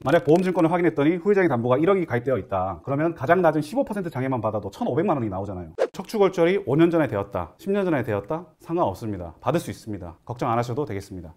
만약 보험증권을 확인했더니 후유장애 담보가 1억이 가입되어 있다. 그러면 가장 낮은 15% 장애만 받아도 1,500만 원이 나오잖아요. 척추골절이 5년 전에 되었다, 10년 전에 되었다, 상관없습니다. 받을 수 있습니다. 걱정 안 하셔도 되겠습니다.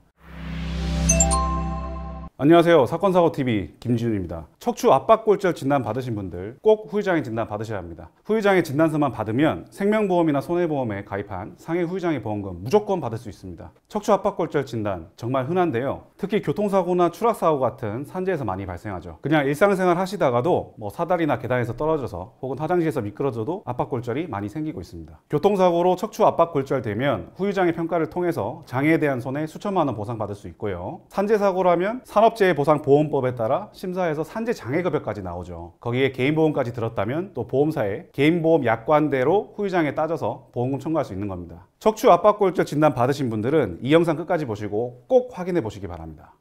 안녕하세요. 사건사고TV 김지훈입니다. 척추 압박골절 진단 받으신 분들 꼭 후유장애 진단 받으셔야 합니다. 후유장애 진단서만 받으면 생명보험이나 손해보험에 가입한 상해 후유장애 보험금 무조건 받을 수 있습니다. 척추 압박골절 진단 정말 흔한데요. 특히 교통사고나 추락사고 같은 산재에서 많이 발생하죠. 그냥 일상생활 하시다가도 사다리나 계단에서 떨어져서 혹은 화장실에서 미끄러져도 압박골절이 많이 생기고 있습니다. 교통사고로 척추 압박골절 되면 후유장애 평가를 통해서 장애에 대한 손해 수천만 원 보상받을 수 있고요. 산재사고라면 산업재해보상보험법에 따라 심사해서 산재장애급여까지 나오죠. 거기에 개인보험까지 들었다면 또 보험사에 개인보험 약관대로 후유장애 따져서 보험금 청구할 수 있는 겁니다. 척추 압박골절 진단 받으신 분들은 이 영상 끝까지 보시고 꼭 확인해 보시기 바랍니다.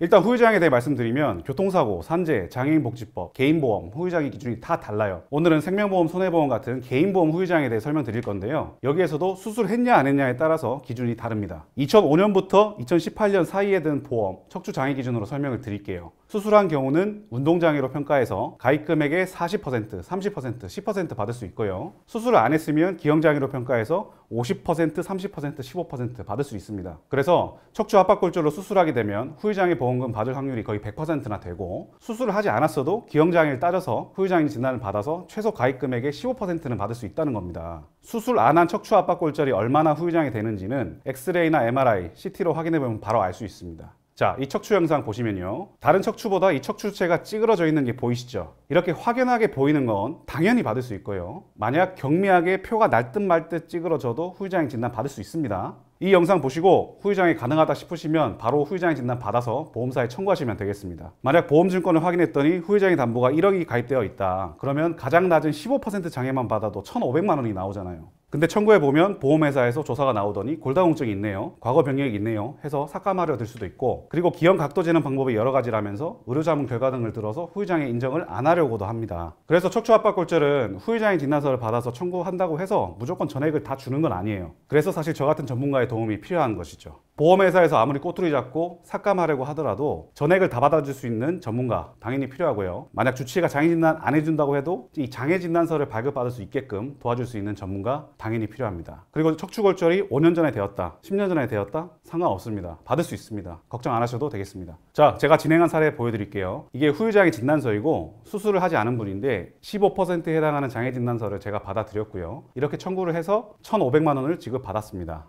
일단 후유장애에 대해 말씀드리면 교통사고, 산재, 장애인복지법, 개인보험, 후유장애 기준이 다 달라요. 오늘은 생명보험, 손해보험 같은 개인보험 후유장애에 대해 설명드릴 건데요. 여기에서도 수술했냐 안 했냐에 따라서 기준이 다릅니다. 2005년부터 2018년 사이에 든 보험, 척추장애 기준으로 설명을 드릴게요. 수술한 경우는 운동장애로 평가해서 가입금액의 40%, 30%, 10% 받을 수 있고요. 수술을 안 했으면 기형장애로 평가해서 50%, 30%, 15% 받을 수 있습니다. 그래서 척추 압박골절로 수술하게 되면 후유장애 보험금 받을 확률이 거의 100%나 되고, 수술을 하지 않았어도 기형장애를 따져서 후유장애 진단을 받아서 최소 가입금액의 15%는 받을 수 있다는 겁니다. 수술 안 한 척추 압박골절이 얼마나 후유장애 되는지는 엑스레이나 MRI, CT로 확인해보면 바로 알 수 있습니다. 자, 이 척추 영상 보시면요, 다른 척추보다 이 척추체가 찌그러져 있는 게 보이시죠? 이렇게 확연하게 보이는 건 당연히 받을 수 있고요. 만약 경미하게 표가 날 듯 말 듯 찌그러져도 후유장애 진단 받을 수 있습니다. 이 영상 보시고 후유장애 가능하다 싶으시면 바로 후유장애 진단 받아서 보험사에 청구하시면 되겠습니다. 만약 보험증권을 확인했더니 후유장애 담보가 1억이 가입되어 있다. 그러면 가장 낮은 15% 장애만 받아도 1,500만 원이 나오잖아요. 근데 청구해보면 보험회사에서 조사가 나오더니 골다공증이 있네요, 과거 병력이 있네요 해서 삭감하려 들 수도 있고, 그리고 기형 각도 재는 방법이 여러 가지라면서 의료자문 결과 등을 들어서 후유장애 인정을 안 하려고도 합니다. 그래서 척추 압박골절은 후유장애 진단서를 받아서 청구한다고 해서 무조건 전액을 다 주는 건 아니에요. 그래서 사실 저 같은 전문가의 도움이 필요한 것이죠. 보험회사에서 아무리 꼬투리 잡고 삭감하려고 하더라도 전액을 다 받아줄 수 있는 전문가 당연히 필요하고요. 만약 주치의가 장애 진단 안 해준다고 해도 이 장애 진단서를 발급받을 수 있게끔 도와줄 수 있는 전문가 당연히 필요합니다. 그리고 척추골절이 5년 전에 되었다, 10년 전에 되었다, 상관없습니다. 받을 수 있습니다. 걱정 안 하셔도 되겠습니다. 자, 제가 진행한 사례 보여드릴게요. 이게 후유장애 진단서이고 수술을 하지 않은 분인데 15%에 해당하는 장애 진단서를 제가 받아드렸고요. 이렇게 청구를 해서 1,500만 원을 지급받았습니다.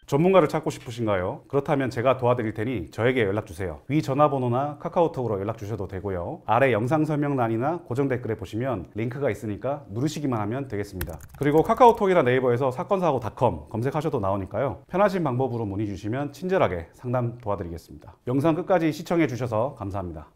전문가를 찾고 싶으신가요? 그렇다면 제가 도와드릴 테니 저에게 연락주세요. 위 전화번호나 카카오톡으로 연락 주셔도 되고요. 아래 영상 설명란이나 고정 댓글에 보시면 링크가 있으니까 누르시기만 하면 되겠습니다. 그리고 카카오톡이나 네이버에서 사건사고.com 검색하셔도 나오니까요. 편하신 방법으로 문의 주시면 친절하게 상담 도와드리겠습니다. 영상 끝까지 시청해 주셔서 감사합니다.